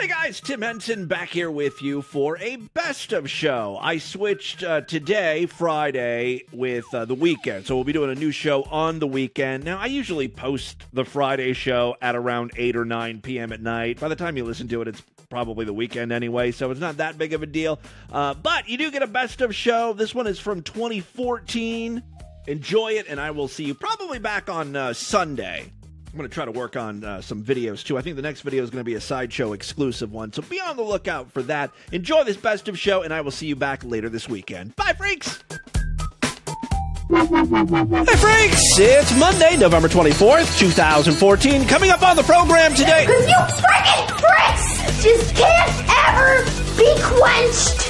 Guys, Tim Henson back here with you for a best of show. I switched today, Friday, with the weekend. So we'll be doing a new show on the weekend. Now, I usually post the Friday show at around 8 or 9 p.m. at night. By the time you listen to it, it's probably the weekend anyway, so it's not that big of a deal. But you do get a best of show. This one is from 2014. Enjoy it, and I will see you probably back on Sunday. I'm going to try to work on some videos, too. I think the next video is going to be a Sideshow exclusive one, so be on the lookout for that. Enjoy this best of show, and I will see you back later this weekend. Bye, freaks! Hi, freaks! It's Monday, November 24th, 2014. Coming up on the program today... Because you freaking freaks just can't ever be quenched!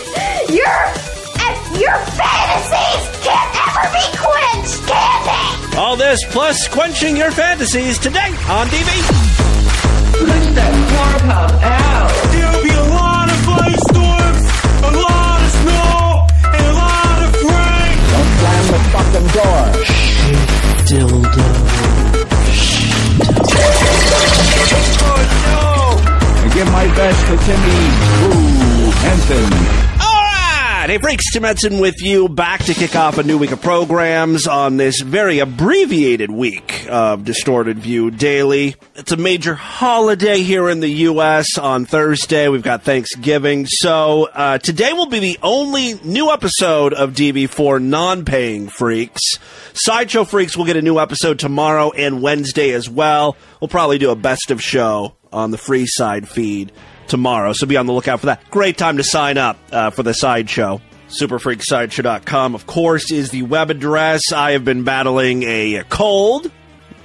Your fantasies can't ever be quenched, can they? All this plus quenching your fantasies today on DV. Push that farmhouse out. There'll be a lot of ice storms, a lot of snow, and a lot of rain. Don't slam the fucking door. Dildo. Oh no! I give my best to Timmy Henson. Hey, freaks, Tim Henson with you, back to kick off a new week of programs on this very abbreviated week of Distorted View Daily. It's a major holiday here in the U.S. on Thursday. We've got Thanksgiving. So today will be the only new episode of DV for non-paying freaks. Sideshow freaks will get a new episode tomorrow and Wednesday as well. We'll probably do a best of show on the free side feed tomorrow, so be on the lookout for that. Great time to sign up for the Sideshow. Superfreaksideshow.com, of course, is the web address. I have been battling a cold.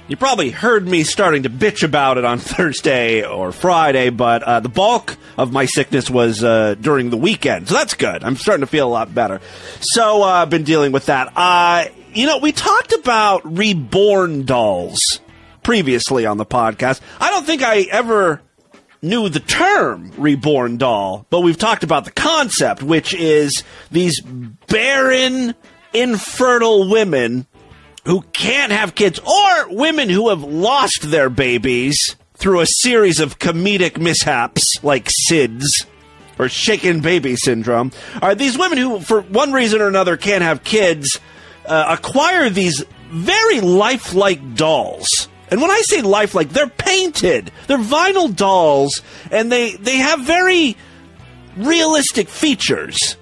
You probably heard me starting to bitch about it on Thursday or Friday, but the bulk of my sickness was during the weekend, so that's good. I'm starting to feel a lot better. So I've been dealing with that. We talked about Reborn dolls previously on the podcast. I don't think I ever knew the term Reborn doll, but we've talked about the concept, which is these barren, infertile women who can't have kids, or women who have lost their babies through a series of comedic mishaps like SIDS or shaken baby syndrome. Are these women who, for one reason or another, can't have kids, acquire these very lifelike dolls. And when I say lifelike, they're painted. They're vinyl dolls, and they have very realistic features.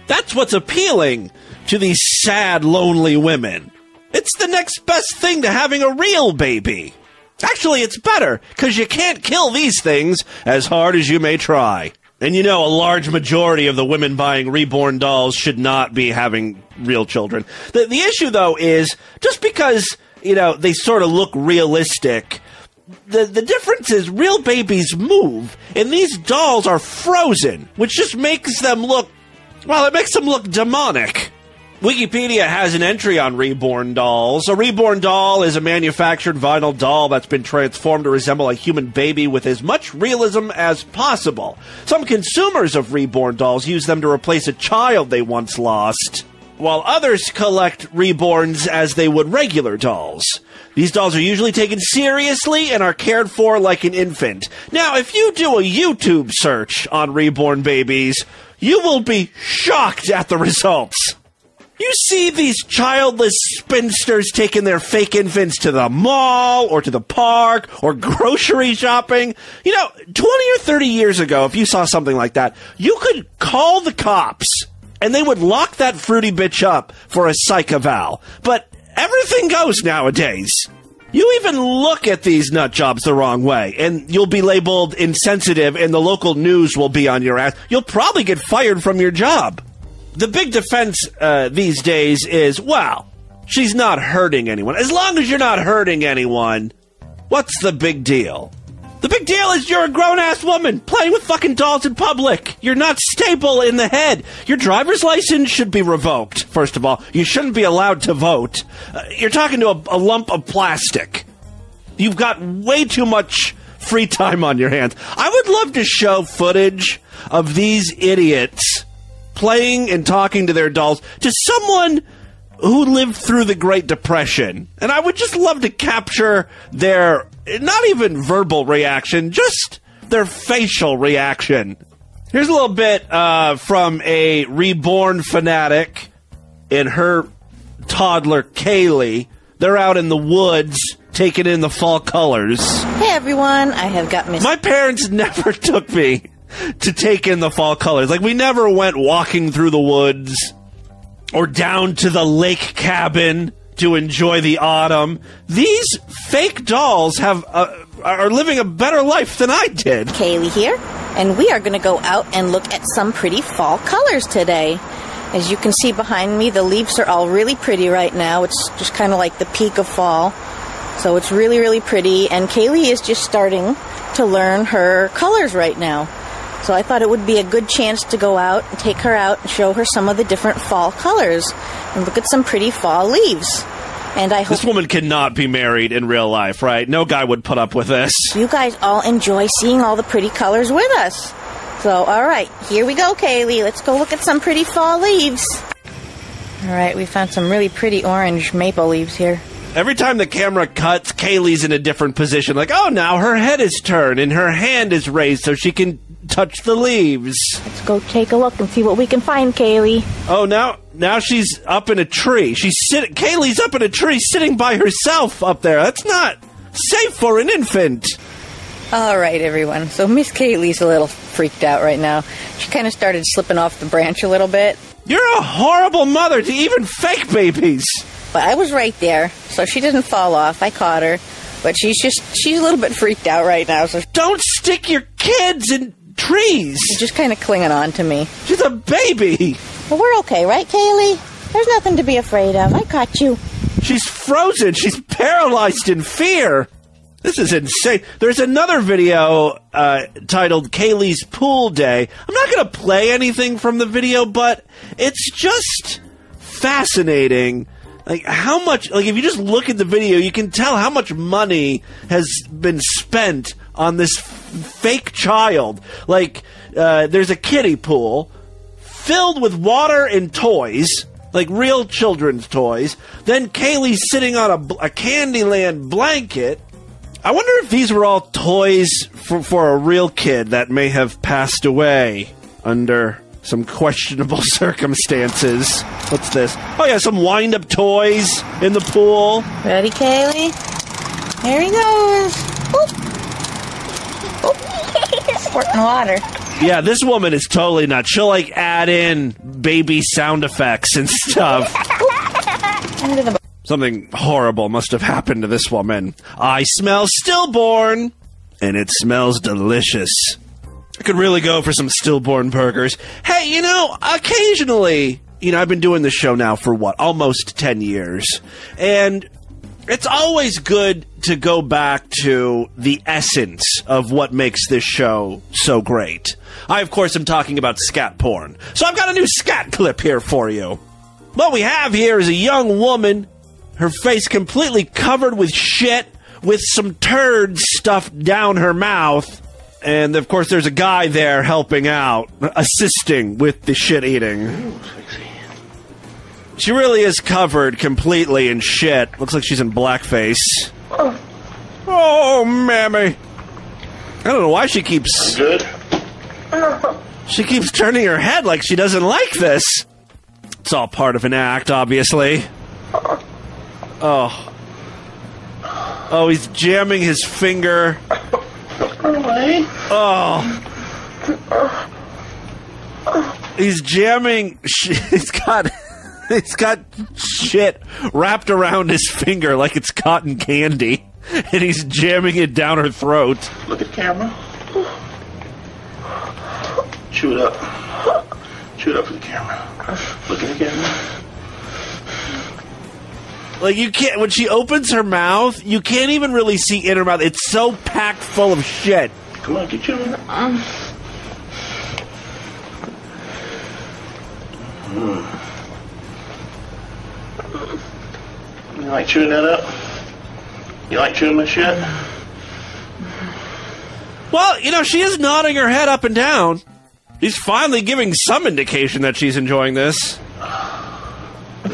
That's what's appealing to these sad, lonely women. It's the next best thing to having a real baby. Actually, it's better, because you can't kill these things as hard as you may try. And a large majority of the women buying Reborn dolls should not be having real children. The issue, though, is just because they sort of look realistic, the difference is real babies move, and these dolls are frozen, which just makes them look, it makes them look demonic. Wikipedia has an entry on Reborn dolls. A Reborn doll is a manufactured vinyl doll that's been transformed to resemble a human baby with as much realism as possible. Some consumers of Reborn dolls use them to replace a child they once lost, while others collect Reborns as they would regular dolls. These dolls are usually taken seriously and are cared for like an infant. Now, if you do a YouTube search on Reborn babies, you will be shocked at the results. You see these childless spinsters taking their fake infants to the mall or to the park or grocery shopping. 20 or 30 years ago, if you saw something like that, you could call the cops and they would lock that fruity bitch up for a psych eval. But everything goes nowadays. You even look at these nut jobs the wrong way, and you'll be labeled insensitive, and the local news will be on your ass. You'll probably get fired from your job. The big defense these days is, she's not hurting anyone. As long as you're not hurting anyone, what's the big deal? The big deal is you're a grown-ass woman playing with fucking dolls in public. You're not stable in the head. Your driver's license should be revoked, first of all. You shouldn't be allowed to vote. You're talking to a lump of plastic. You've got way too much free time on your hands. I would love to show footage of these idiots playing and talking to their dolls to someone who lived through the Great Depression. And I would just love to capture their, not even verbal reaction, just their facial reaction. Here's a little bit from a Reborn fanatic and her toddler, Kaylee. They're out in the woods taking in the fall colors. Hey, everyone. I have got Miss... My parents never took me to take in the fall colors. Like, we never went walking through the woods or down to the lake cabin to enjoy the autumn. These fake dolls are living a better life than I did. Kaylee here, and we are going to go out and look at some pretty fall colors today. As you can see behind me, the leaves are all really pretty right now. It's just kind of like the peak of fall. So it's really, really pretty, and Kaylee is just starting to learn her colors right now. So I thought it would be a good chance to go out and take her out and show her some of the different fall colors and look at some pretty fall leaves. And I hope this woman cannot be married in real life, right? No guy would put up with this. You guys all enjoy seeing all the pretty colors with us. So, all right, here we go, Kaylee. Let's go look at some pretty fall leaves. All right, we found some really pretty orange maple leaves here. Every time the camera cuts, Kaylee's in a different position. Like, oh, now her head is turned and her hand is raised so she can touch the leaves. Let's go take a look and see what we can find, Kaylee. Oh, now she's up in a tree. Kaylee's up in a tree sitting by herself up there. That's not safe for an infant. All right, everyone. So Miss Kaylee's a little freaked out right now. She kind of started slipping off the branch a little bit. You're a horrible mother to even fake babies. But I was right there, so she didn't fall off. I caught her. But she's a little bit freaked out right now. So don't stick your kids in trees. She's just kind of clinging on to me. She's a baby. But we're okay, right, Kaylee? There's nothing to be afraid of. I caught you. She's frozen. She's paralyzed in fear. This is insane. There's another video titled Kaylee's Pool Day. I'm not going to play anything from the video, but it's just fascinating. Like, how much, like, if you just look at the video, you can tell how much money has been spent on this fake child. Like, there's a kiddie pool filled with water and toys, like real children's toys. Then Kaylee's sitting on a Candyland blanket. I wonder if these were all toys for a real kid that may have passed away under some questionable circumstances. What's this? Oh, yeah, some wind-up toys in the pool. Ready, Kaylee? There he goes. Squirting water. Yeah, this woman is totally nuts. She'll, like, add in baby sound effects and stuff. Something horrible must have happened to this woman. I smell stillborn, and it smells delicious. I could really go for some stillborn burgers. Hey, you know, occasionally, I've been doing this show now for almost 10 years. And it's always good to go back to the essence of what makes this show so great. I, of course, am talking about scat porn. So I've got a new scat clip here for you. What we have here is a young woman, her face completely covered with shit, with some turds stuffed down her mouth. And, of course, there's a guy there helping out, assisting with the shit eating. Ooh, sexy. She really is covered completely in shit. Looks like she's in blackface. Oh, mammy. I don't know why she keeps... Good? She keeps turning her head like she doesn't like this. It's all part of an act, obviously. Oh. Oh, he's jamming his finger... Run away. Oh. He's jamming. He's got shit wrapped around his finger like it's cotton candy, and he's jamming it down her throat. Look at the camera. Chew it up. Chew it up for the camera. Look at the camera. Like, you can't, when she opens her mouth, you can't even really see in her mouth. It's so packed full of shit. Come on, get chewing. You like chewing that up? You like chewing my shit? Well, she is nodding her head up and down. She's finally giving some indication that she's enjoying this. Chew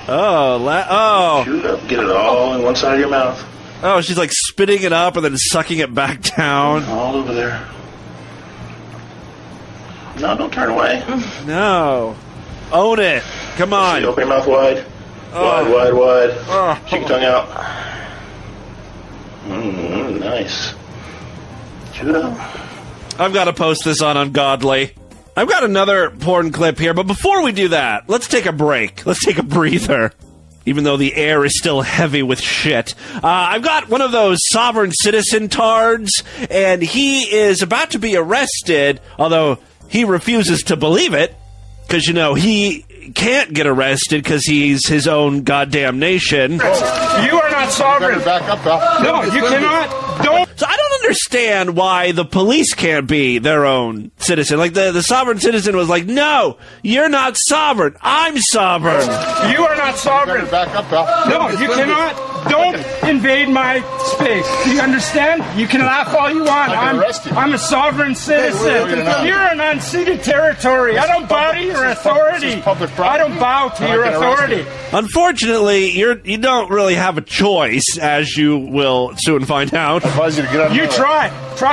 it up, get it all in one side of your mouth. Oh, she's like spitting it up and then sucking it back down. All over there. No, don't turn away. No. Own it. Come on. Open your mouth wide. Wide, wide. Stick your tongue out. Nice. Chew it up. I've got to post this on Ungodly. I've got another porn clip here, but before we do that, let's take a break. Let's take a breather. Even though the air is still heavy with shit. I've got one of those sovereign citizen tards, and he is about to be arrested, although he refuses to believe it, because, you know, he can't get arrested because he's his own goddamn nation. You are not sovereign. Back up, pal. No, you cannot. Don't. So I don't understand why the police can't be their own citizen. Like, the sovereign citizen was like, no, you're not sovereign. I'm sovereign. You are not sovereign. Back up, pal. No, you cannot. Don't invade my space. Do you understand? You can laugh all you want. I'm a sovereign citizen. You're an unceded territory. I don't bow to your authority. I don't bow to your authority. Unfortunately, you don't really have a choice, as you will soon find out. I advise you to get out of You my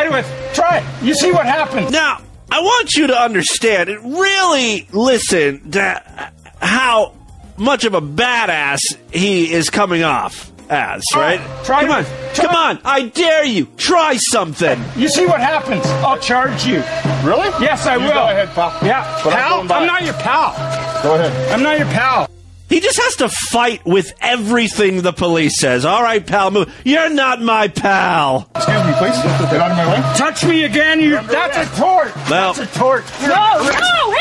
way. try. You see what happens. Now, I want you to understand and really listen to how much of a badass he is coming off as, right? Come on, I dare you. Try something. You see what happens. I'll charge you. Really? Yes, I will. Go ahead, pal. Yeah, But pal? I'm I'm not your pal. Go ahead. I'm not your pal. He just has to fight with everything the police says. All right, pal, move. You're not my pal. Excuse me, please. Get out of my way. Touch me again, that's a tort. Well- That's a tort. No,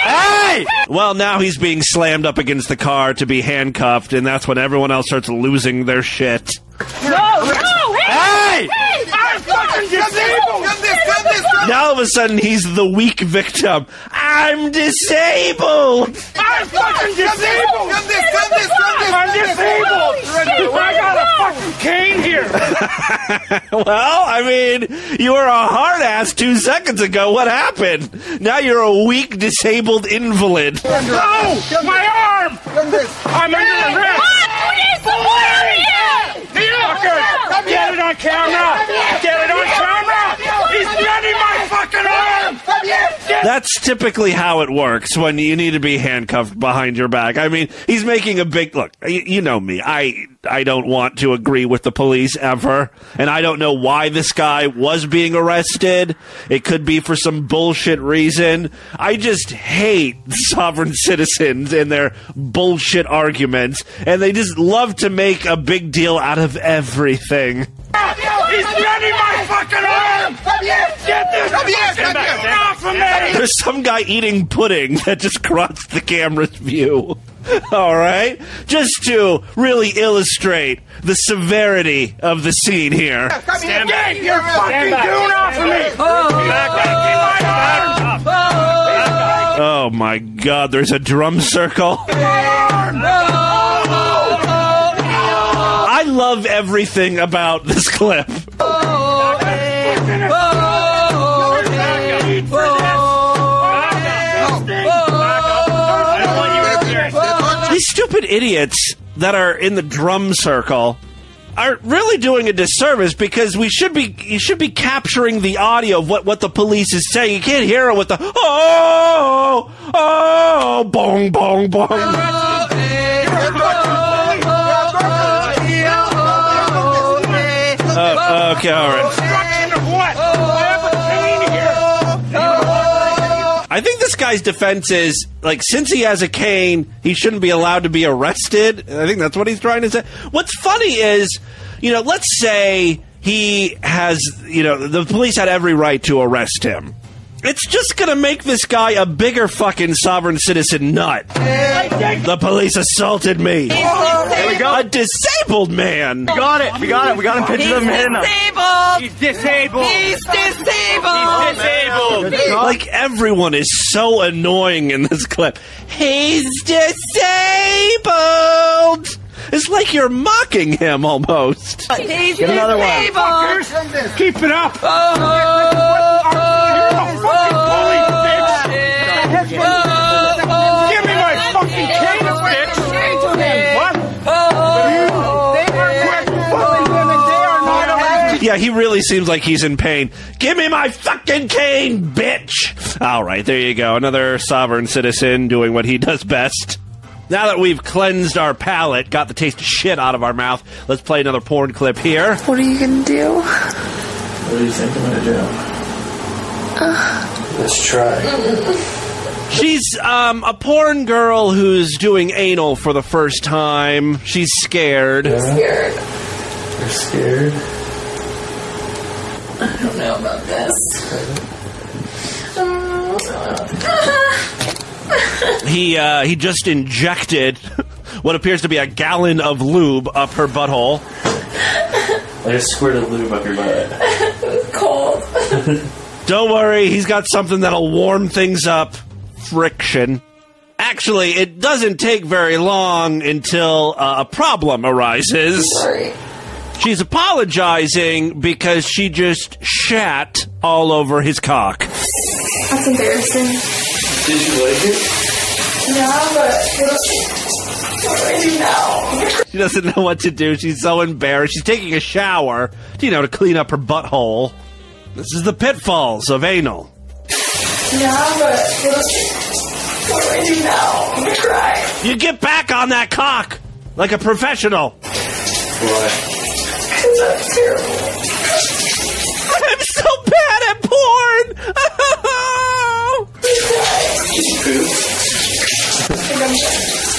Hey! Well, now he's being slammed up against the car to be handcuffed, and that's when everyone else starts losing their shit. Hey! I'm fucking disabled. Now all of a sudden he's the weak victim. I'm disabled! I'm fucking disabled. I'm disabled. I got a fucking cane here. Well, I mean, you were a hard ass 2 seconds ago. What happened? Now you're a weak, disabled invalid. No, my arm. I'm under arrest. Get it on camera! Get it on camera! He's bending my fucking arm! That's typically how it works when you need to be handcuffed behind your back. I mean, he's making a big... Look, you know me. I don't want to agree with the police ever, and I don't know why this guy was being arrested. It could be for some bullshit reason. I just hate sovereign citizens and their bullshit arguments, and they just love to make a big deal out of everything. He's bending my fucking arm! Get this fucking off of me! There's some guy eating pudding that just crossed the camera's view. All right? Just to really illustrate the severity of the scene here. Stand back! You're fucking doing off of me! Back my arm! Oh my god, there's a drum circle. I love everything about this clip. These stupid idiots that are in the drum circle are really doing a disservice because you should be capturing the audio of what the police is saying. You can't hear it with the bong bong bong. Okay, all right. Obstruction of what? I have a cane here. I think this guy's defense is, like, since he has a cane, he shouldn't be allowed to be arrested. I think that's what he's trying to say. What's funny is, you know, let's say he has, you know, the police had every right to arrest him. It's just gonna make this guy a bigger fucking sovereign citizen nut. The police assaulted me. There we go. A disabled man. We got it. We got him. Picture of him hitting him. He's disabled. He's disabled. Like, everyone is so annoying in this clip. He's disabled. It's like you're mocking him almost. He's Get another one. disabled. Keep it up. Give me my fucking cane, bitch. What? They are not Yeah, he really seems like he's in pain. Give me my fucking cane, bitch! Alright, there you go. Another sovereign citizen doing what he does best. Now that we've cleansed our palate, got the taste of shit out of our mouth, let's play another porn clip here. What are you gonna do? What do you think I'm gonna do? Let's try. She's a porn girl who's doing anal for the first time. She's scared. I'm scared. You're scared? I don't know about this. He just injected what appears to be a gallon of lube up her butthole. I just squirted lube up your butt. It's cold. Don't worry, he's got something that'll warm things up. Friction. Actually, it doesn't take very long until a problem arises. Sorry. She's apologizing because she just shat all over his cock. That's embarrassing. Did you like it? Yeah, but what do I do now? She doesn't know what to do. She's so embarrassed. She's taking a shower, to clean up her butthole. This is the pitfalls of anal. Yeah, but what do I do now? I'm gonna cry. You get back on that cock like a professional. Why? Because that's terrible. I'm so bad at porn. Did you poop?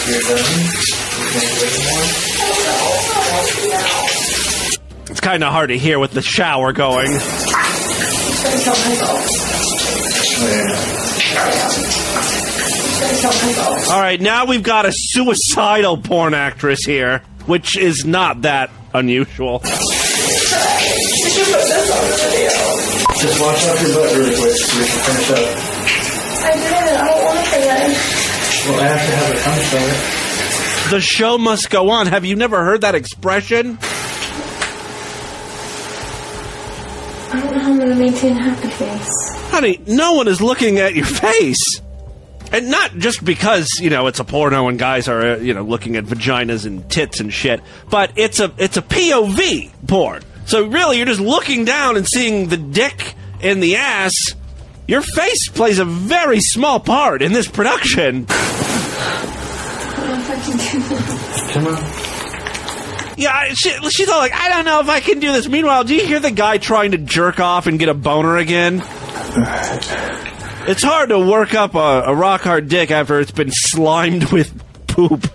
You're done? You can't do anymore? It's kind of hard to hear with the shower going. I'm gonna kill myself. All right, now we've got a suicidal porn actress here, which is not that unusual. You should put this on the video. Just wash off your butt really quick so we can finish up. I did. I don't want to finish. Well, I have to have it come from it. The show must go on. Have you never heard that expression? I don't know how I'm going to maintain a happy face. Honey, no one is looking at your face. And not just because, it's a porno and guys are, looking at vaginas and tits and shit, but it's a POV porn. So really, you're just looking down and seeing the dick and the ass. Your face plays a very small part in this production. I don't know if I can do this. Come on. Yeah, she's all like, I don't know if I can do this. Meanwhile, do you hear the guy trying to jerk off and get a boner again? It's hard to work up a rock-hard dick after it's been slimed with poop.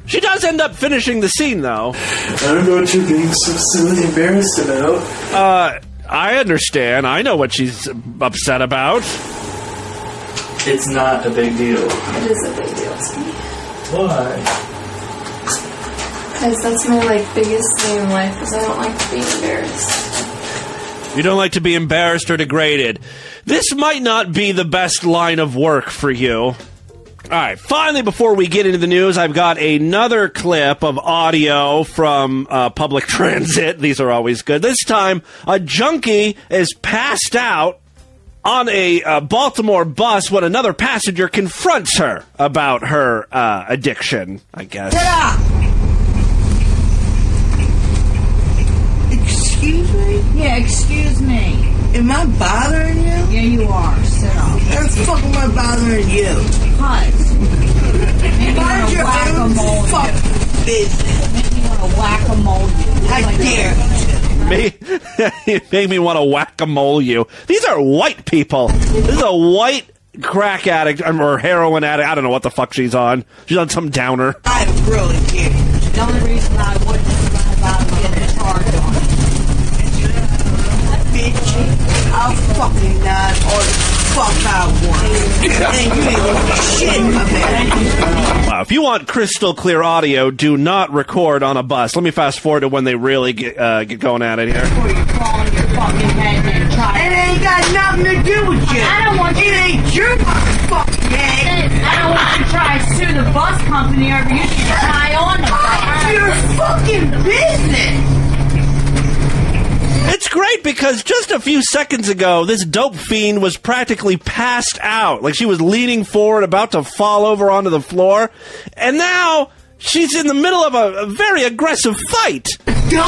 She does end up finishing the scene, though. I don't know what you're being so silly embarrassed about. I understand. I know what she's upset about. It's not a big deal. It is a big deal to me. Why? Because that's my, biggest thing in life, is I don't like to be embarrassed. You don't like to be embarrassed or degraded. This might not be the best line of work for you. Alright, finally, before we get into the news, I've got another clip of audio from public transit. These are always good. This time, a junkie is passed out on a Baltimore bus when another passenger confronts her about her addiction, I guess. Get up! Excuse me? Yeah, excuse me. Am I bothering you? Yeah, you are. Sit up. How the fuck am I bothering you? Hush. Mind your own fucking business. Make me want to whack-a-mole you. I dare you. It made me want to whack-a-mole you. These are white people. This is a white crack addict or heroin addict. I don't know what the fuck she's on. She's on some downer. I really care. The only reason I wouldn't run about and get a charge on it. Bitch, I'll fucking not or the fuck I want. And you ain't gonna shit about it. Wow, if you want crystal clear audio, do not record on a bus. Let me fast forward to when they really get going at it here. Before you fall on your fucking head and try. It ain't got nothing to do with you. I don't want you. It ain't your fucking head. I don't want you to try to sue the bus company over you to tie on the bus. Your fucking business. It's great because just a few seconds ago, this dope fiend was practically passed out. Like she was leaning forward, about to fall over onto the floor. And now she's in the middle of a very aggressive fight.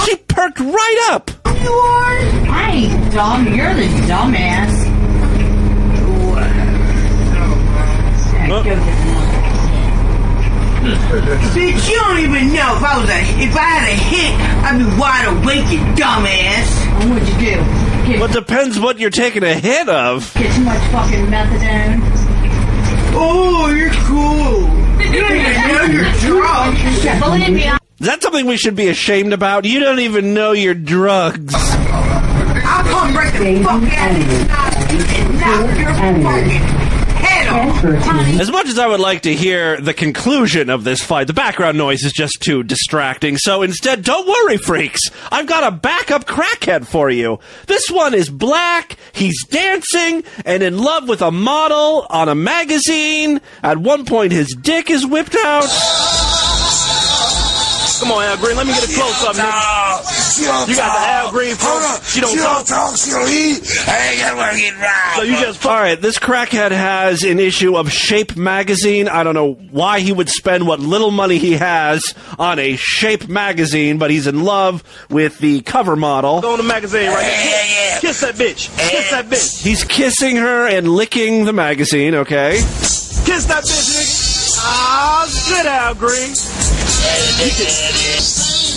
She perked right up. you are? I ain't dumb. You're the dumbass. Bitch, you don't even know if I had a hit, I'd be wide awake, you dumbass. What'd you do? Well, it depends what you're taking a hit of. Get too much fucking methadone. Oh, you're cool. You don't even know you're drunk. Believe me, Is that something we should be ashamed about? You don't even know your drugs. I'll come break the fuck out of you and knock your fucking head off. As much as I would like to hear the conclusion of this fight, the background noise is just too distracting. So instead, don't worry, freaks. I've got a backup crackhead for you. This one is black, he's dancing, and in love with a model on a magazine. At one point, his dick is whipped out. Come on, Al Green, let me get a close-up, nigga. You got the Al Green folks. She don't talk. She don't eat. I ain't got to get robbed. So you just... All right, this crackhead has an issue of Shape magazine. I don't know why he would spend what little money he has on a Shape magazine, but he's in love with the cover model. Go on the magazine right now. Kiss that bitch. Kiss that bitch. He's kissing her and licking the magazine, okay? Kiss that bitch, nigga. Ah, good, Al Green.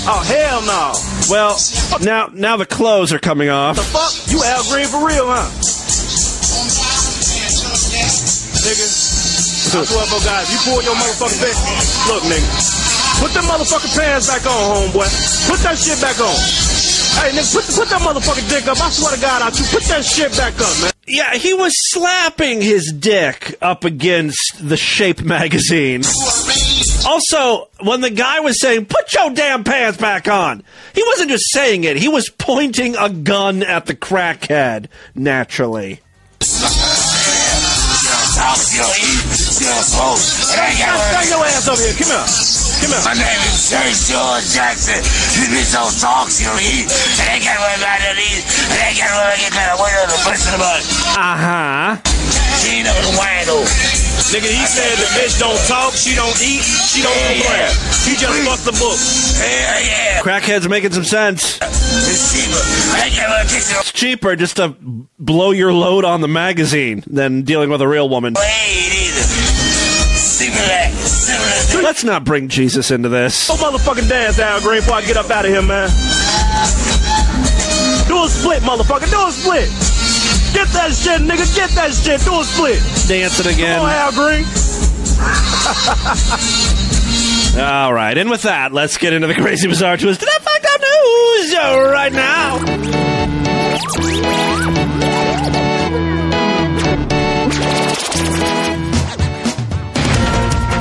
Oh, hell no. Well, now the clothes are coming off. The fuck? You Al Green for real, huh? Nigga. I swear, bro, guys, you pull your motherfucking pants. Look, nigga. Put them motherfucking pants back on, homeboy. Put that shit back on. Hey, nigga, put that motherfucking dick up. I swear to God, put that shit back up, man. Yeah, he was slapping his dick up against the Shape magazine. Also, when the guy was saying, put your damn pants back on, he wasn't just saying it, he was pointing a gun at the crackhead, naturally. Stand your ass over here, come here. Come here. My name is Sir George Jackson. You bitch don't talk, she don't eat. And they can't worry about it eat. And they can't really get that word of the person about it. Uh-huh. She ain't never whine though. Nigga, he said the bitch don't talk, she don't eat, she don't complain. He just fucked the book. Yeah. Crackhead's making some sense. It's cheaper. I can't really fix it. It's cheaper just to blow your load on the magazine than dealing with a real woman. Let's not bring Jesus into this. Go motherfucking dance, Al Green, before I get up out of here, man. Do a split, motherfucker. Do a split. Get that shit, nigga. Get that shit. Do a split. Dancing again. Come on, Al Green. All right, and with that, let's get into the crazy, bizarre twist of that fucked up news right now.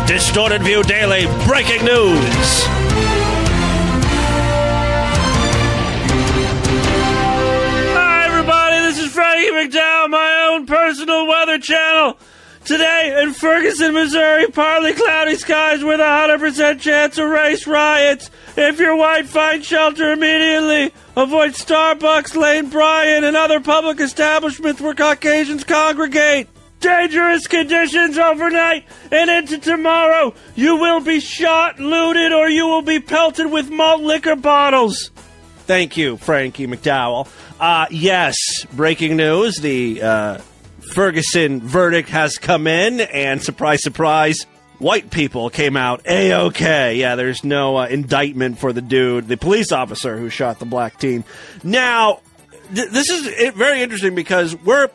Distorted View Daily breaking news. Hi, everybody. This is Frankie McDowell, my own personal weather channel. Today in Ferguson, Missouri, partly cloudy skies with a 100% chance of race riots. If you're white, find shelter immediately. Avoid Starbucks, Lane Bryant, and other public establishments where Caucasians congregate. Dangerous conditions overnight and into tomorrow. You will be shot, looted, or you will be pelted with malt liquor bottles. Thank you, Frankie McDowell. Yes, breaking news. The Ferguson verdict has come in, and surprise, surprise, white people came out A-OK. Yeah, there's no indictment for the dude, the police officer who shot the black teen. Now, this is very interesting because we're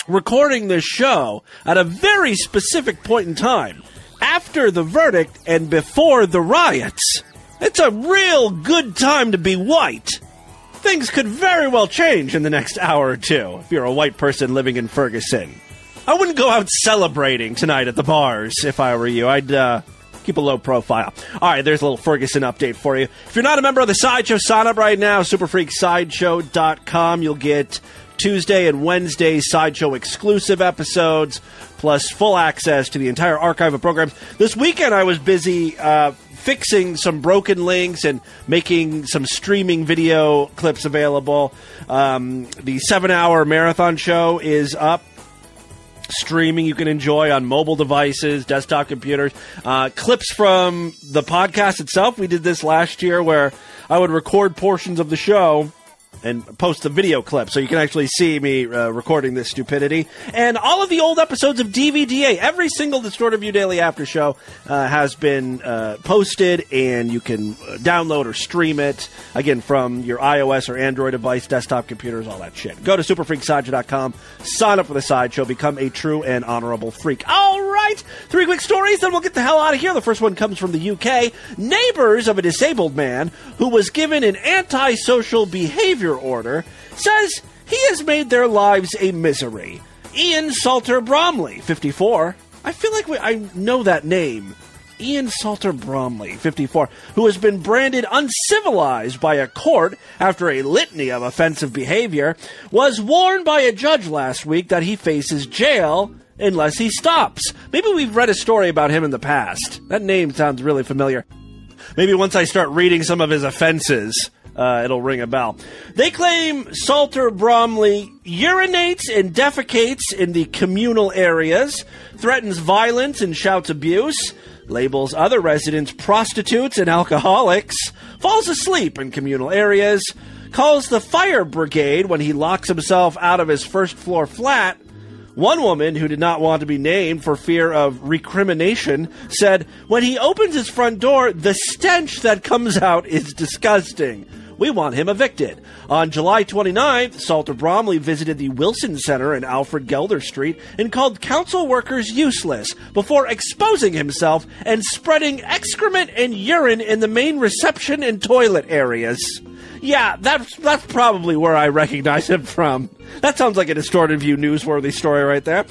recording this show at a very specific point in time, after the verdict and before the riots. It's a real good time to be white. Things could very well change in the next hour or two if you're a white person living in Ferguson. I wouldn't go out celebrating tonight at the bars if I were you. I'd keep a low profile. All right, there's a little Ferguson update for you. If you're not a member of the Sideshow, sign up right now, superfreaksideshow.com. You'll get Tuesday and Wednesday Sideshow exclusive episodes, plus full access to the entire archive of programs. This weekend I was busy fixing some broken links and making some streaming video clips available. The 7-hour marathon show is up. Streaming you can enjoy on mobile devices, desktop computers. Clips from the podcast itself. We did this last year where I would record portions of the show and post the video clip so you can actually see me recording this stupidity. And all of the old episodes of DVDA, every single Distorted View Daily After Show has been posted, and you can download or stream it, again, from your iOS or Android device, desktop computers, all that shit. Go to superfreaksideshow.com, sign up for the Sideshow, become a true and honorable freak. All right, 3 quick stories, then we'll get the hell out of here. The first one comes from the UK. Neighbors of a disabled man who was given an antisocial behavior order says he has made their lives a misery. Ian Salter Bromley, 54. I feel like I know that name. Ian Salter Bromley, 54, who has been branded uncivilized by a court after a litany of offensive behavior, was warned by a judge last week that he faces jail unless he stops. Maybe we've read a story about him in the past. That name sounds really familiar. Maybe once I start reading some of his offenses, it'll ring a bell. They claim Salter Bromley urinates and defecates in the communal areas, threatens violence and shouts abuse, labels other residents prostitutes and alcoholics, falls asleep in communal areas, calls the fire brigade when he locks himself out of his first-floor flat. One woman, who did not want to be named for fear of recrimination, said, when he opens his front door, the stench that comes out is disgusting. We want him evicted. On July 29th, Salter Bromley visited the Wilson Center in Alfred Gelder Street and called council workers useless before exposing himself and spreading excrement and urine in the main reception and toilet areas. Yeah, that's probably where I recognize him from. That sounds like a Distorted View newsworthy story right there.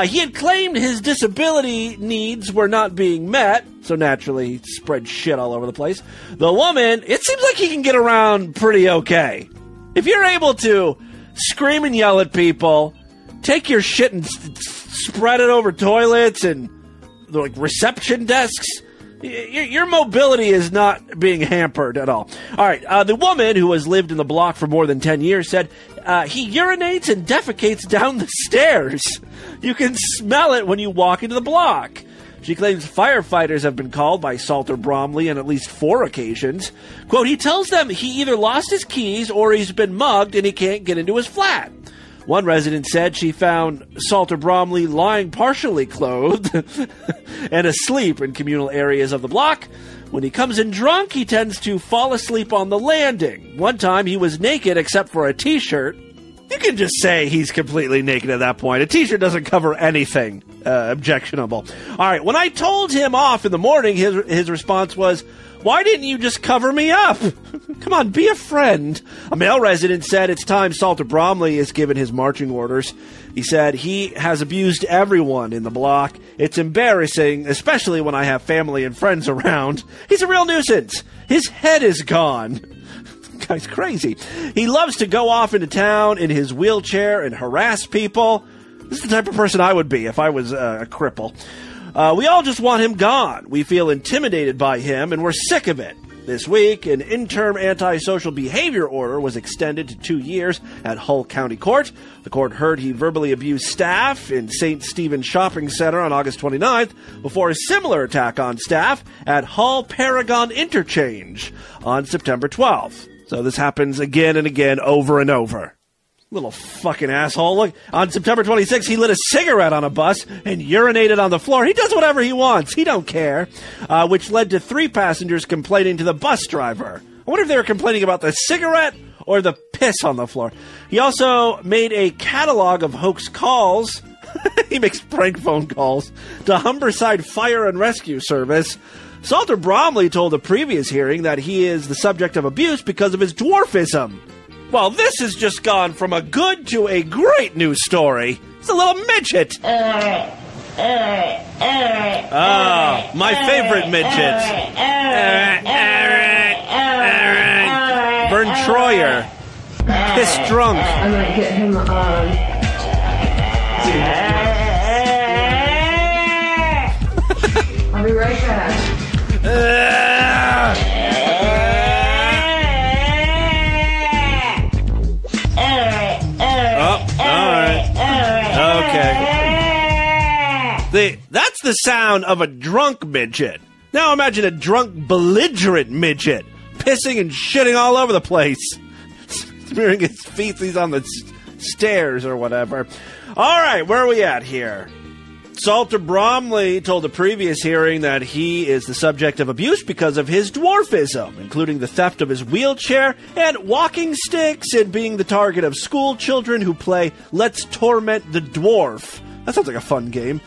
He had claimed his disability needs were not being met, so naturally he spread shit all over the place. The woman, it seems like he can get around pretty okay. If you're able to scream and yell at people, take your shit and spread it over toilets and like reception desks, your mobility is not being hampered at all. All right, the woman, who has lived in the block for more than 10 years, said he urinates and defecates down the stairs. You can smell it when you walk into the block. She claims firefighters have been called by Salter Bromley on at least 4 occasions. Quote, he tells them he either lost his keys or he's been mugged and he can't get into his flat. One resident said she found Salter Bromley lying partially clothed and asleep in communal areas of the block. When he comes in drunk, he tends to fall asleep on the landing. One time, he was naked except for a t-shirt. You can just say he's completely naked at that point. A t-shirt doesn't cover anything objectionable. All right, when I told him off in the morning, his response was, why didn't you just cover me up? Come on, be a friend. A male resident said it's time Salter Bromley is given his marching orders. He said he has abused everyone in the block. It's embarrassing, especially when I have family and friends around. He's a real nuisance. His head is gone. Guy's crazy. He loves to go off into town in his wheelchair and harass people. This is the type of person I would be if I was a cripple. We all just want him gone. We feel intimidated by him, and we're sick of it. This week, an interim antisocial behavior order was extended to 2 years at Hull County Court. The court heard he verbally abused staff in St. Stephen's Shopping Center on August 29th before a similar attack on staff at Hull Paragon Interchange on September 12th. So this happens again and again, over and over. Little fucking asshole. Look, on September 26th, he lit a cigarette on a bus and urinated on the floor. He does whatever he wants. He don't care. Which led to 3 passengers complaining to the bus driver. I wonder if they were complaining about the cigarette or the piss on the floor. He also made a catalog of hoax calls. He makes prank phone calls to Humberside Fire and Rescue Service. Salter Bromley told a previous hearing that he is the subject of abuse because of his dwarfism. Well, this has just gone from a good to a great news story. It's a little midget. My favorite midget. Vern Troyer. Piss drunk. I might get him I'll be right back. That's the sound of a drunk midget. Now imagine a drunk, belligerent midget, pissing and shitting all over the place. smearing his feet. He's on the stairs or whatever. All right, where are we at here? Salter Bromley told the previous hearing that he is the subject of abuse because of his dwarfism, including the theft of his wheelchair and walking sticks, and being the target of school children who play Let's Torment the Dwarf. That sounds like a fun game.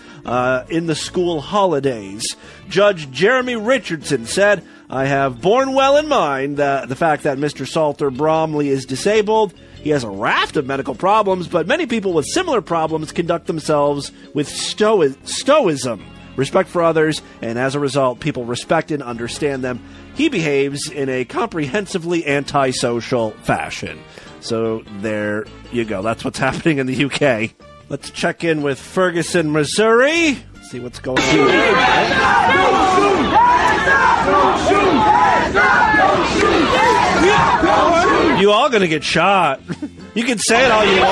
In the school holidays. Judge Jeremy Richardson said, I have borne well in mind the fact that Mr. Salter Bromley is disabled. He has a raft of medical problems, but many people with similar problems conduct themselves with stoicism, respect for others, and as a result, people respect and understand them. He behaves in a comprehensively antisocial fashion. So there you go. That's what's happening in the UK. Let's check in with Ferguson, Missouri. See what's going on. You all gonna get shot. You can say it all you want.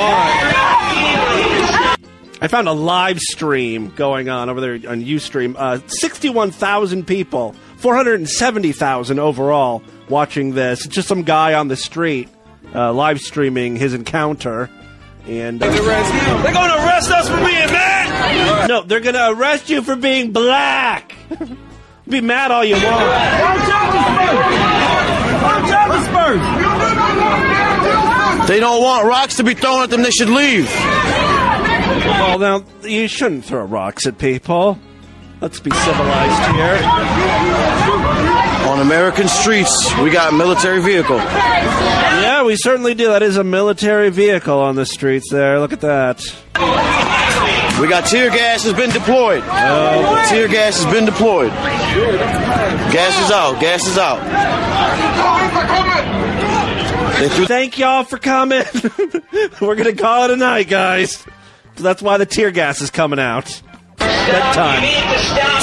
I found a live stream going on over there on Ustream. 61,000 people, 470,000 overall watching this. It's just some guy on the street live streaming his encounter. And they're going to arrest us for being mad. No, they're going to arrest you for being black. Be mad all you want. They don't want rocks to be thrown at them. They should leave. Well, now, you shouldn't throw rocks at people. Let's be civilized here. On American streets, we got a military vehicle. Yeah, we certainly do. That is a military vehicle on the streets there. Look at that. We got tear gas has been deployed. Tear gas has been deployed. Gas is out. Gas is out. Thank y'all for coming. We're going to call it a night, guys. So that's why the tear gas is coming out. That time.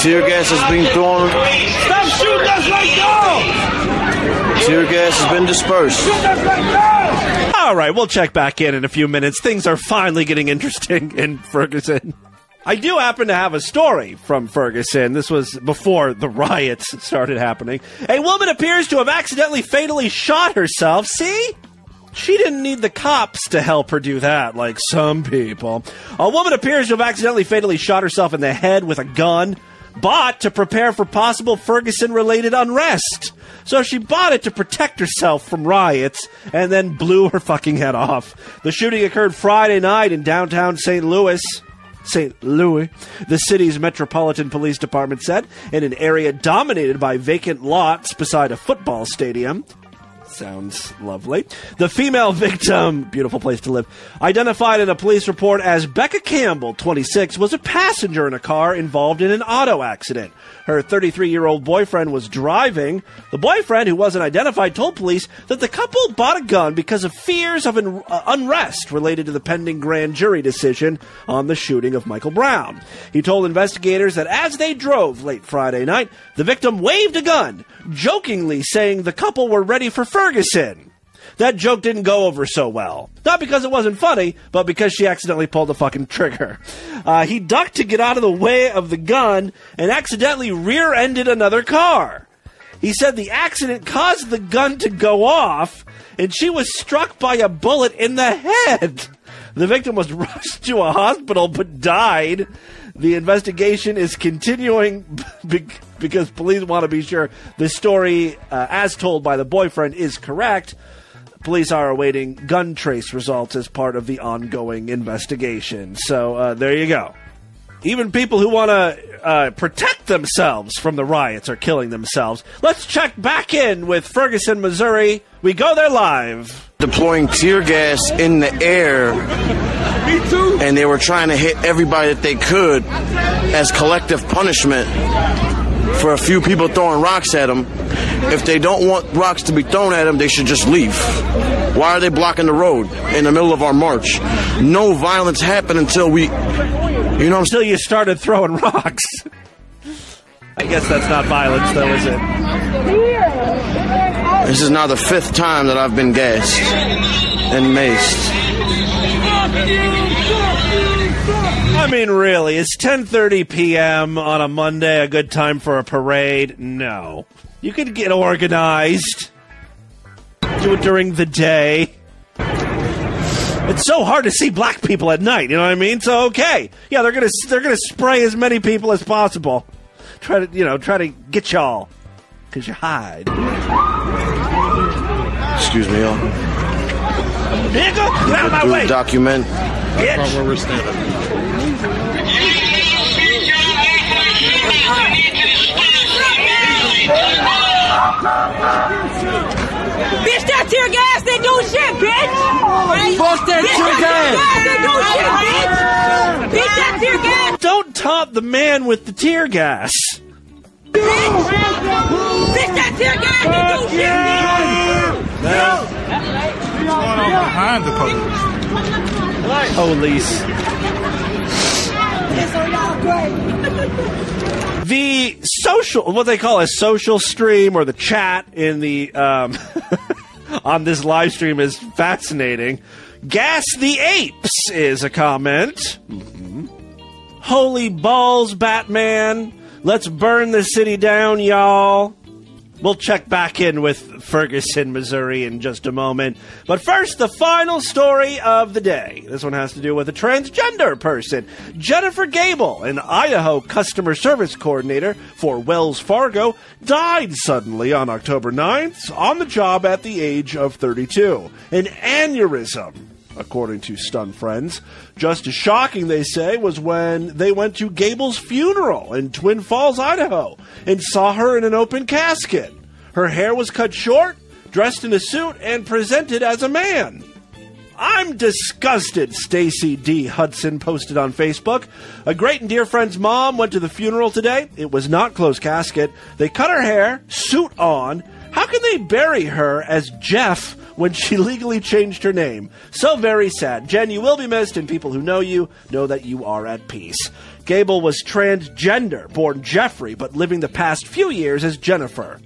Tear gas is being thrown. Stop shooting us, let go! Tear gas has been dispersed. Shoot us, let go! All right, we'll check back in a few minutes. Things are finally getting interesting in Ferguson. I do happen to have a story from Ferguson. This was before the riots started happening. A woman appears to have accidentally fatally shot herself. See? She didn't need the cops to help her do that, like some people. A woman appears to have accidentally fatally shot herself in the head with a gun, bought to prepare for possible Ferguson-related unrest. So she bought it to protect herself from riots, and then blew her fucking head off. The shooting occurred Friday night in downtown St. Louis, the city's Metropolitan Police Department said, in an area dominated by vacant lots beside a football stadium. Sounds lovely. The female victim, beautiful place to live, identified in a police report as Becca Campbell, 26, was a passenger in a car involved in an auto accident. Her 33-year-old boyfriend was driving. The boyfriend, who wasn't identified, told police that the couple bought a gun because of fears of unrest related to the pending grand jury decision on the shooting of Michael Brown. He told investigators that as they drove late Friday night, the victim waved a gun, jokingly saying the couple were ready for Ferguson. That joke didn't go over so well. Not because it wasn't funny, but because she accidentally pulled the fucking trigger. He ducked to get out of the way of the gun and accidentally rear-ended another car. He said the accident caused the gun to go off, and she was struck by a bullet in the head. The victim was rushed to a hospital but died. The investigation is continuing because police want to be sure the story, as told by the boyfriend, is correct. Police are awaiting gun trace results as part of the ongoing investigation. So there you go. Even people who want to protect themselves from the riots are killing themselves. Let's check back in with Ferguson, Missouri. We go there live. Deploying tear gas in the air. Me too. And they were trying to hit everybody that they could as collective punishment for a few people throwing rocks at them. If they don't want rocks to be thrown at them, they should just leave. Why are they blocking the road in the middle of our march? No violence happened until until you started throwing rocks. I guess that's not violence, though, is it? This is now the 5th time that I've been gassed and maced. I mean, really, is 10:30 p.m. on a Monday a good time for a parade? No. You could get organized. Do it during the day. It's so hard to see black people at night, you know what I mean? So, okay. Yeah, they're gonna spray as many people as possible. Try to get y'all. Because you hide. Excuse me, y'all. Here you go. Get out of my way. Document. That's where we're standing. Bitch, that tear gas, they do shit, bitch! Fuck that tear gas! They do shit, bitch! Bitch, that tear gas! Don't taunt the man with the tear gas. Bitch, that tear gas, they do shit, bitch! What's going on behind the police? Police. The social, what they call a social stream or the chat in the on this live stream is fascinating. Gas the apes is a comment. Holy balls, Batman. Let's burn the city down, y'all. We'll check back in with Ferguson, Missouri in just a moment. But first, the final story of the day. This one has to do with a transgender person. Jennifer Gable, an Idaho customer service coordinator for Wells Fargo, died suddenly on October 9th on the job at the age of 32. An aneurysm, according to Stun Friends. Just as shocking, they say, was when they went to Gable's funeral in Twin Falls, Idaho, and saw her in an open casket. Her hair was cut short, dressed in a suit, and presented as a man. I'm disgusted, Stacy D. Hudson posted on Facebook. A great and dear friend's mom went to the funeral today. It was not closed casket. They cut her hair, suit on. How can they bury her as Jeff when she legally changed her name? So very sad. Jen, you will be missed, and people who know you know that you are at peace. Gable was transgender, born Jeffrey, but living the past few years as Jennifer.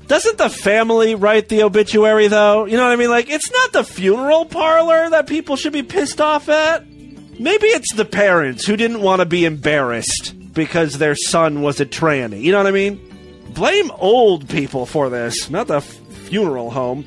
Doesn't the family write the obituary, though? You know what I mean? Like, it's not the funeral parlor that people should be pissed off at. Maybe it's the parents who didn't want to be embarrassed because their son was a tranny. You know what I mean? Blame old people for this, not the funeral home.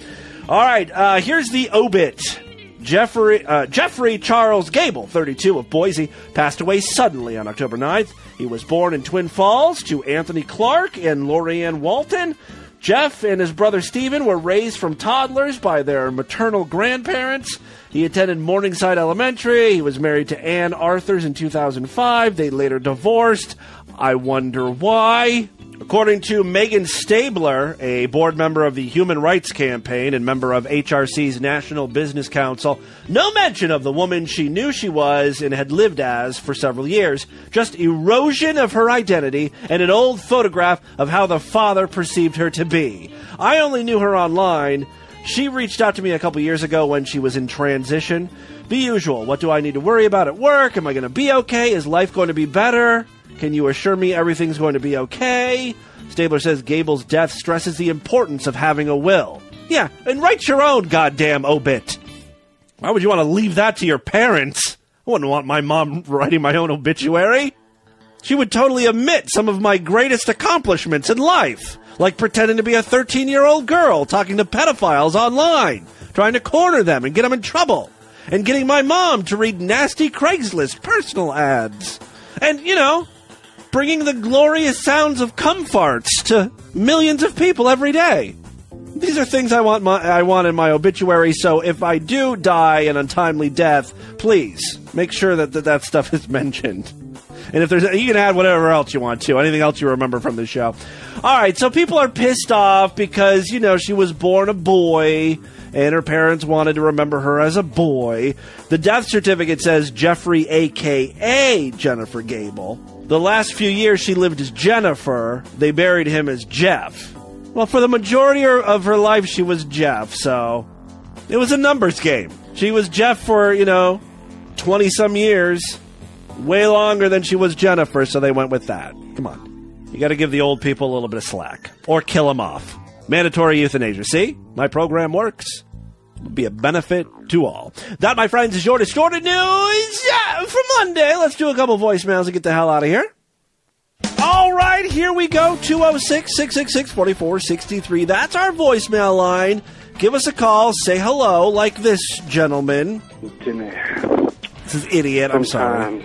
All right, here's the obit. Jeffrey Charles Gable, 32, of Boise, passed away suddenly on October 9th. He was born in Twin Falls to Anthony Clark and Lorianne Walton. Jeff and his brother Stephen were raised from toddlers by their maternal grandparents. He attended Morningside Elementary. He was married to Ann Arthurs in 2005. They later divorced. I wonder why. According to Megan Stabler, a board member of the Human Rights Campaign and member of HRC's National Business Council, no mention of the woman she knew she was and had lived as for several years, just erosion of her identity and an old photograph of how the father perceived her to be. I only knew her online. She reached out to me a couple years ago when she was in transition. The usual. What do I need to worry about at work? Am I going to be okay? Is life going to be better? Can you assure me everything's going to be okay? Stabler says Gable's death stresses the importance of having a will. Yeah, and write your own goddamn obit. Why would you want to leave that to your parents? I wouldn't want my mom writing my own obituary. She would totally omit some of my greatest accomplishments in life, like pretending to be a 13-year-old girl talking to pedophiles online, trying to corner them and get them in trouble, and getting my mom to read nasty Craigslist personal ads. And, you know, bringing the glorious sounds of cum farts to millions of people every day. These are things I want in my obituary, so if I do die an untimely death, please make sure that stuff is mentioned. And if there's, you can add whatever else you want to, anything else you remember from the show. All right, so people are pissed off because, you know, she was born a boy and her parents wanted to remember her as a boy. The death certificate says Jeffrey, a.k.a. Jennifer Gable. The last few years she lived as Jennifer. They buried him as Jeff. Well, for the majority of her life, she was Jeff, so it was a numbers game. She was Jeff for, 20-some years. Way longer than she was Jennifer, so they went with that. Come on. You got to give the old people a little bit of slack. Or kill them off. Mandatory euthanasia. See? My program works. It'll be a benefit to all. That, my friends, is your Distorted News for Monday. Let's do a couple voicemails and get the hell out of here. All right, here we go. 206-666-4463. That's our voicemail line. give us a call, say hello, like this gentleman. Timmy. This is idiot, I'm sorry.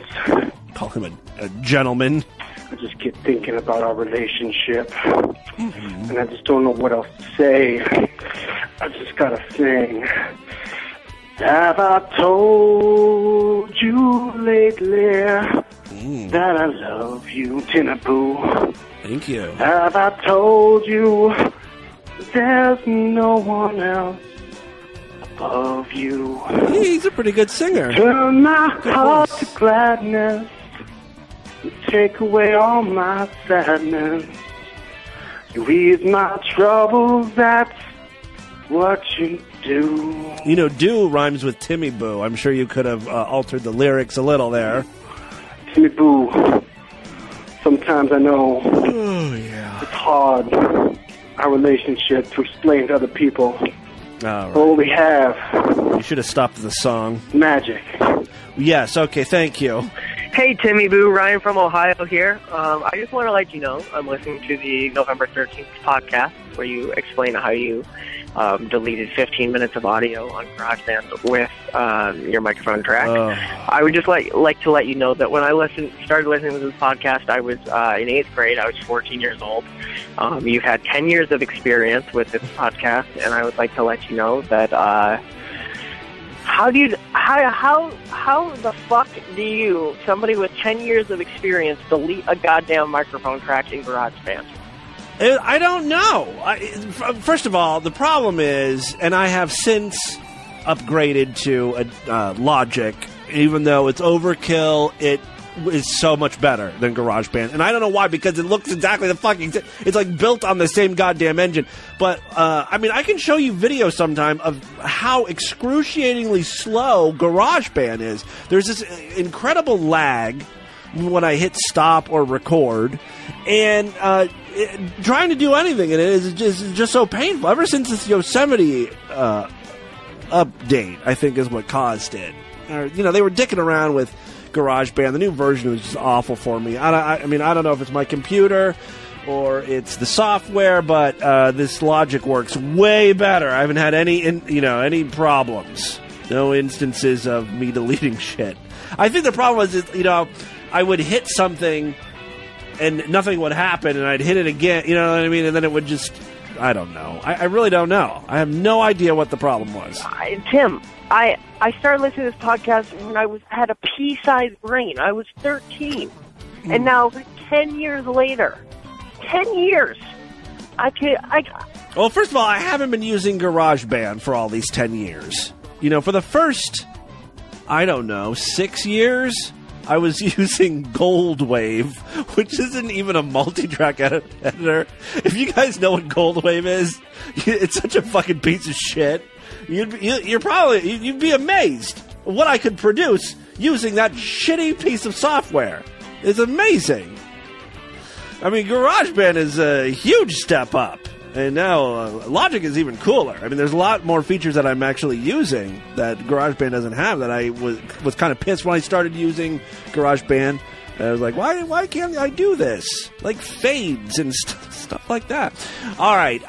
Call him a gentleman. I just keep thinking about our relationship, and I just don't know what else to say. I just gotta sing. Have I told you lately that I love you, Tina Boo? Thank you. Have I told you there's no one else above you? He's a pretty good singer. Turn my heart to gladness. Take away all my sadness. You ease my troubles, that's what you do. You know, do rhymes with Timmy Boo. I'm sure you could have altered the lyrics a little there. Timmy Boo. Sometimes I know it's hard, our relationship, to explain to other people. All right. All we have. You should have stopped the song. Magic. Yes, okay, thank you. Hey, Timmy Boo, Ryan from Ohio here. I just want to let you know I'm listening to the November 13th podcast where you explain how you deleted 15 minutes of audio on GarageBand with your microphone track. I would just like to let you know that when I started listening to this podcast, I was in 8th grade. I was 14 years old. You've had 10 years of experience with this podcast, and I would like to let you know that how the fuck do you, somebody with 10 years of experience, delete a goddamn microphone track in GarageBand? I don't know. First of all, the problem is, and I have since upgraded to Logic, even though it's overkill, it is so much better than GarageBand. And I don't know why, because it looks exactly the fucking... It's like built on the same goddamn engine. But, I mean, I can show you video sometime of how excruciatingly slow GarageBand is. There's this incredible lag when I hit stop or record, and trying to do anything in it is just so painful. Ever since this Yosemite update, I think, is what caused it. You know, they were dicking around with GarageBand. The new version was just awful for me. I mean, I don't know if it's my computer or it's the software, but this Logic works way better. I haven't had any problems. No instances of me deleting shit. I think the problem was, I would hit something and nothing would happen, and I'd hit it again, you know what I mean? And then it would just, I don't know. I really don't know. I have no idea what the problem was. Tim, I started listening to this podcast when I had a pea-sized brain. I was 13. And now, 10 years later, 10 years, Well, first of all, I haven't been using GarageBand for all these 10 years. You know, for the first, I don't know, 6 years, I was using Goldwave, which isn't even a multi-track editor. If you guys know what Goldwave is, it's such a fucking piece of shit. You'd be amazed what I could produce using that shitty piece of software. It's amazing. I mean, GarageBand is a huge step up. And now Logic is even cooler. I mean, there's a lot more features that I'm actually using that GarageBand doesn't have, that I was kind of pissed when I started using GarageBand. I was like, why can't I do this? Like fades and stuff like that. All right.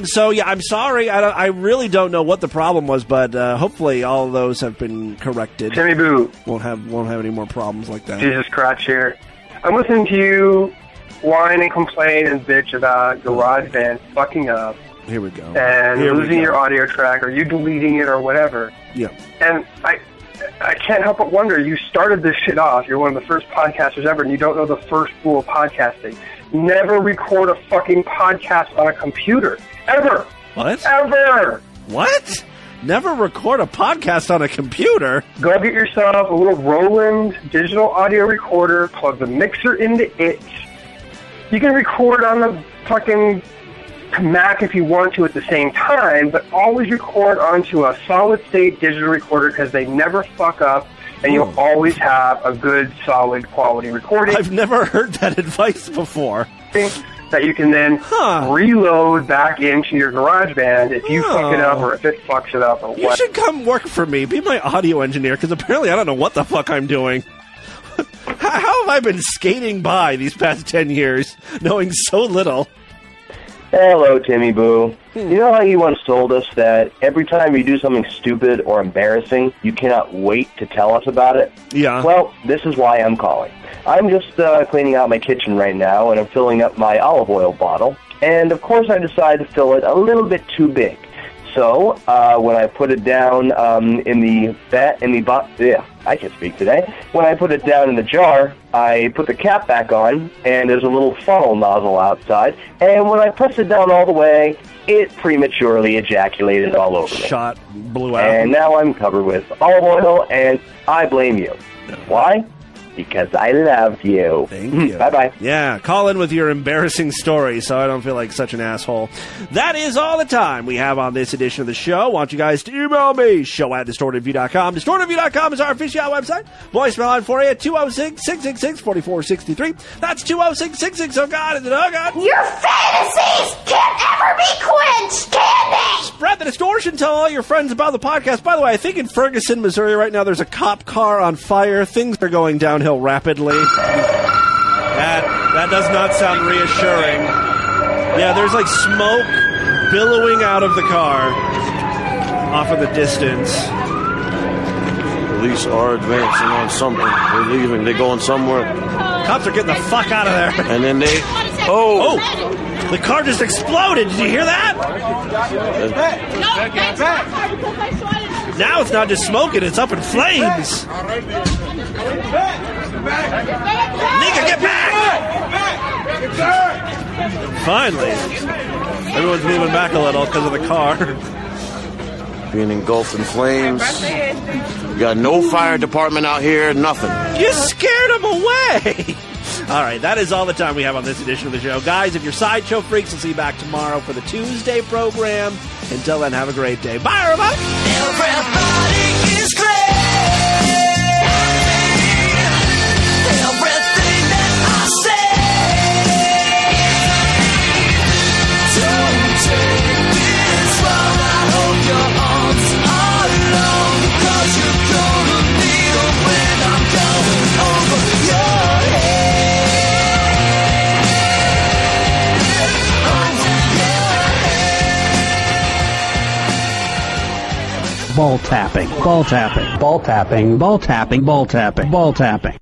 So, yeah, I'm sorry. I really don't know what the problem was, but hopefully all of those have been corrected. Timmy Boo. Won't have any more problems like that. Jesus Crotch here. I'm listening to you whine and complain and bitch about GarageBand fucking up. Here we go. And losing your audio track, or you deleting it, or whatever. Yeah. And I can't help but wonder, you started this shit off. You're one of the first podcasters ever, and you don't know the first rule of podcasting. Never record a fucking podcast on a computer. Ever. What? Ever. What? Never record a podcast on a computer? Go get yourself a little Roland digital audio recorder, plug the mixer into it. You can record on the fucking Mac if you want to at the same time, but always record onto a solid-state digital recorder because they never fuck up, and you'll always have a good, solid, quality recording. I've never heard that advice before. That you can then reload back into your GarageBand if you fuck it up or if it fucks it up or what. You should come work for me. Be my audio engineer, because apparently I don't know what the fuck I'm doing. How have I been skating by these past 10 years, knowing so little? Hello, Timmy Boo. You know how you once told us that every time you do something stupid or embarrassing, you cannot wait to tell us about it? Yeah. Well, this is why I'm calling. I'm just cleaning out my kitchen right now, and I'm filling up my olive oil bottle. And, of course, I decided to fill it a little bit too big. So, when I put it down I can speak today. When I put it down in the jar, I put the cap back on, and there's a little funnel nozzle outside, and when I pressed it down all the way, it prematurely ejaculated all over me. Blew out. And now I'm covered with olive oil, and I blame you. Why? Because I love you. Thank you. Bye-bye. Yeah, call in with your embarrassing story so I don't feel like such an asshole. That is all the time we have on this edition of the show. I want you guys to email me, show@distortedview.com. Distortedview.com is our official website. Voicemail line for you at 206-666-4463. That's 206-66. Oh, God. Is it? Oh, God. Your fantasies can't ever be quenched, can they? Spread the distortion. Tell all your friends about the podcast. By the way, I think in Ferguson, Missouri right now, there's a cop car on fire. Things are going downhill rapidly. That does not sound reassuring. Yeah, there's like smoke billowing out of the car off in the distance. Police are advancing on something. They're leaving. They're going somewhere. Cops are getting the fuck out of there. And then they... Oh! The car just exploded. Did you hear that? Now it's not just smoking. It's up in flames. Nigga, get back! Finally. Everyone's moving back a little because of the car. Being engulfed in flames. We got no fire department out here, nothing. You scared them away! All right, that is all the time we have on this edition of the show. Guys, if you're Sideshow freaks, we'll see you back tomorrow for the Tuesday program. Until then, have a great day. Bye, everybody! Everybody is crazy. Everything that I say. Don't take this wrong. I hope your arms are long, 'cause you're gonna need them when I'm going over your head. Ball tapping, ball tapping, ball tapping, ball tapping, ball tapping, ball tapping.